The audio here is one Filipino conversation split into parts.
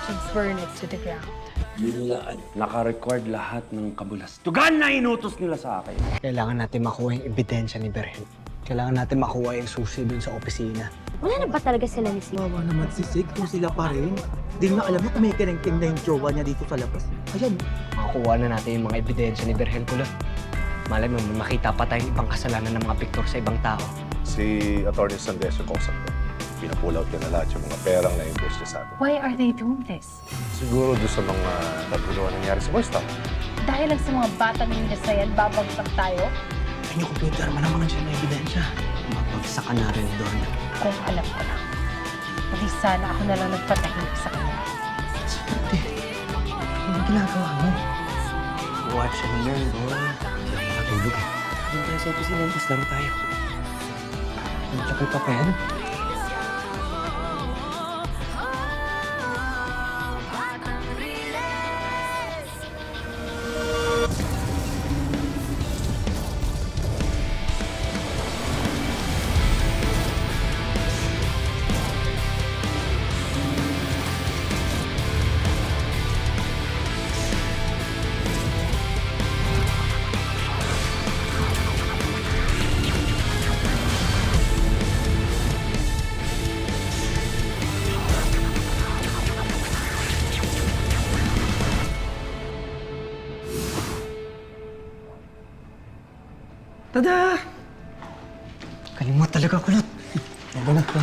to burn it to the ground. Nilaan. Naka-record lahat ng kabulastugan na inutos nila sa akin. Kailangan natin makuha yung ebidensya ni Berhel. Kailangan natin makuha yung susi dun sa opisina. Wala na ba talaga sila ni Sig? Wawa naman si Sig kung sila pa rin. Di na alam mo kung may kinengking na yung jowa niya dito sa labas. Ayan. Makakuha na natin yung mga ebidensya ni Berhel Kulot. Malay mo, may makita pa tayong ibang kasalanan ng mga Victor sa ibang tao. Si Atty. Sandes yung kausap ko. Pinapull out niya na lahat yung mga perang na-invest niya sa atin. Why are they doing this? Siguro doon sa mga naguluhan nangyari sa Boy Scout. Dahil lang sa mga batang ninja sa yan, babagsak tayo? Ay, yung computer, malaman siya ng ebidensya. Mapagsak ka na rin doon. Kung alam ko lang. Hindi sana ako na lang nagpatahimik sa kanya. Swerte. Ano ginagawa mo? Watch and learn, boy. Hindi ako makatulog eh. Doon tayo sa opisina, mas laro tayo. Nandiyan kay papel. Tada! Galing mo talaga, Kulot. Maganap ka.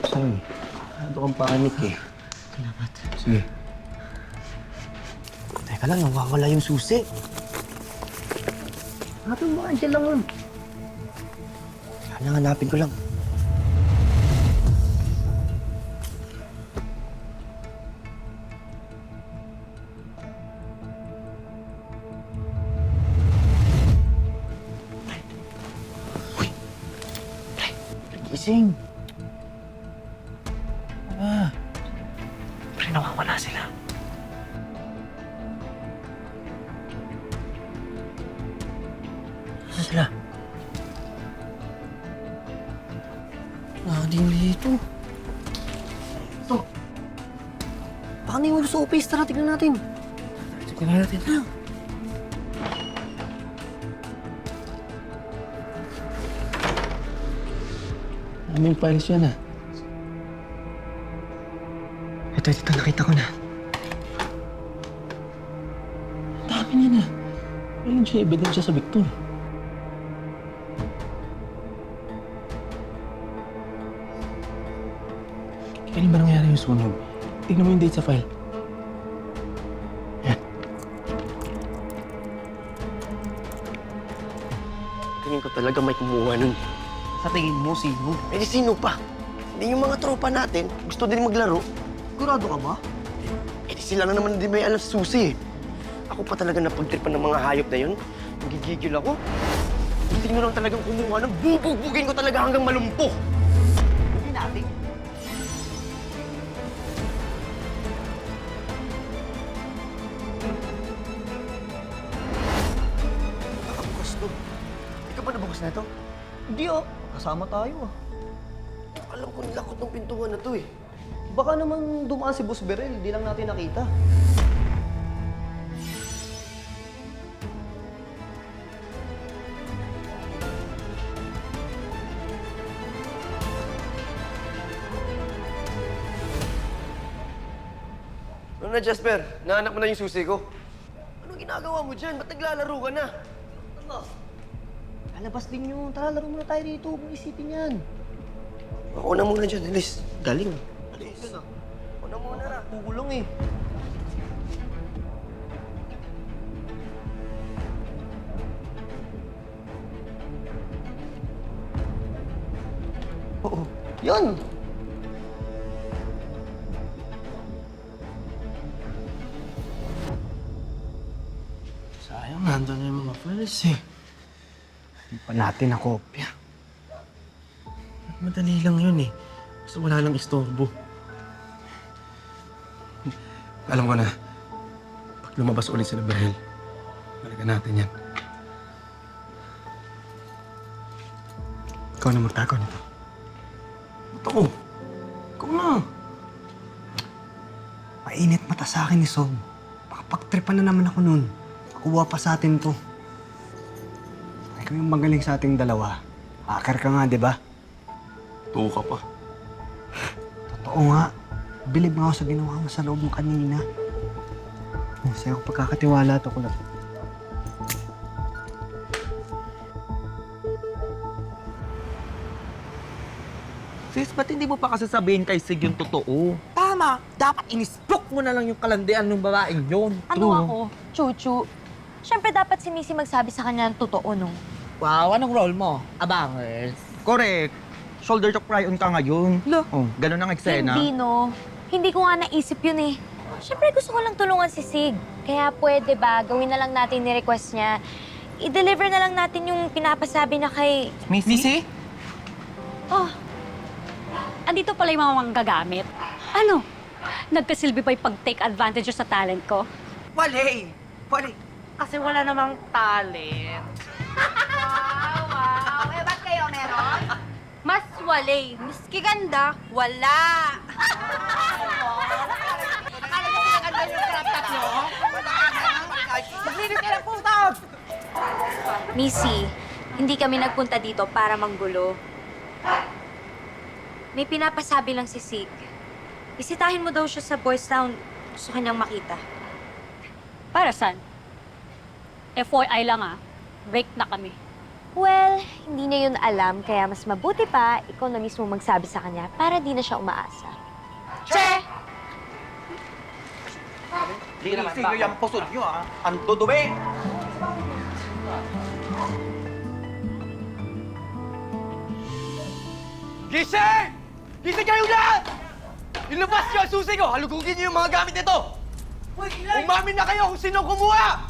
Sorry. Ano kang panik eh. Salamat. Sige. Teka lang, nawawala yung susi. Hanapin mo, andyan lang yun. Sana hanapin ko lang. Gising. Pre, nawawala sila. Saan sila? Nakading dito. Ito. Baka na yung sa office. Tara, tignan natin. Tignan natin. Ano? Aming files yan ah. Ito, nakita ko na. Dami niya na. Ayun siya, ebidensya sa Victor. Kailan ba nangyari yung sunog? Tignan mo yung date sa file. Yan. Tingin ko talaga may kumuha nun. Sa tingin mo, sino? Eh, sino pa? Hindi yung mga tropa natin. Gusto din maglaro. Sigurado ka ba? Eh, di sila na naman din may alam sa susi. Ako pa talaga napagtripan ng mga hayop na yun. Nagigigil ako. Gusto nyo lang talagang kumuha ng bubugbugin ko talaga hanggang malumpo. Hindi natin. Nakabukas to. Di ka ba nabukas na ito? Hindi ah. Kasama tayo ah. Alam ko nilakot ng pintuan na to eh. Baka naman dumaan si Boss Berel. Hindi lang natin nakita. Ano na, Jasper? Nahanap mo na yung susi ko. Anong ginagawa mo dyan? Ba't naglalaro ka na? Lalabas din yun. Tara, laro muna tayo dito. Huwag mong isipin yan. Ako na muna dyan, Alis. Galing. Alis. Yun ah. Ako na muna. Pugulong eh. Oo. Yun! Sayang, nandun yung mga files eh. Hindi pa natin nakopya. Madali lang yun eh. Basta wala lang istorbo. Alam ko na, pag lumabas ulit sila Berhel, balikan natin yan. Ikaw na magtago nito. Ba't ako? Ikaw na. Mainit mata sa akin ni Sob. Baka pagtripan na naman ako nun. Makuha pa sa atin to. Ikaw yung magaling sa ating dalawa. Hacker ka nga, di ba? Tuo ka pa. Totoo nga. Bilib nga ako sa ginawa mo sa loob mo kanina. Oh, sa'yo ko pagkakatiwala to, Kulot. Sis, ba't hindi mo pa kasi sabihin kay Sig yung totoo? Tama! Dapat inistroke mo na lang yung kalandian ng babaeng yun. Ano ako? Chuchu. Siyempre dapat si Missy magsabi sa kanya ng totoo, no? Wow, anong role mo? Abangers. Correct. Shoulder to cry on ka ngayon. Oh, ganun ang eksena. Hindi, no? Hindi ko nga naisip yun eh. Siyempre gusto ko lang tulungan si Sig. Kaya pwede ba, gawin na lang natin ni request niya. I-deliver na lang natin yung pinapasabi na kay... Missy? Oh, andito pala yung mga manggagamit. Ano? Nagkasilbi pa yung pag-take advantage sa talent ko? Wale! Wale! Kasi wala namang talent. Wow! Eh, ba't kayo meron? Mas wale. Miski ganda, wala. Akala niyo pinaganda yung crop top niyo? Maglinis ka ng putas! Missy, hindi kami nagpunta dito para manggulo. May pinapasabi lang si Sig. Bisitahin mo daw siya sa Boys Town. Gusto kanyang makita. Para saan? FYI lang break na kami. Well, hindi niya yun alam, kaya mas mabuti pa, ikaw na mismo magsabi sa kanya para di na siya umaasa. Che! Linisin niyo yung pusod niyo, ah. Ang dudumi! Gising! Gising kayo lahat! Ilabas niyo ang susi ko! Halugugin niyo yung mga gamit nito! Umamin na kayo kung sino kumuha!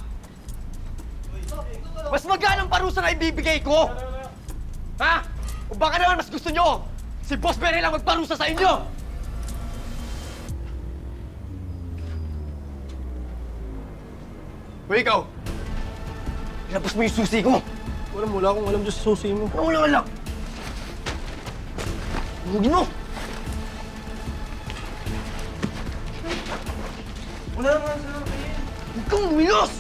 Mas magkano parusa na ibibigay ko? Ha? O baka naman mas gusto niyo si Boss Berry lang magparusa sa inyo? O ikaw, ilabas mo yung susi ko! Wala akong alam dyan sa susi mo. Ano wala alam? Huwag mo! Wala naman sa akin. Huwag kang umilos!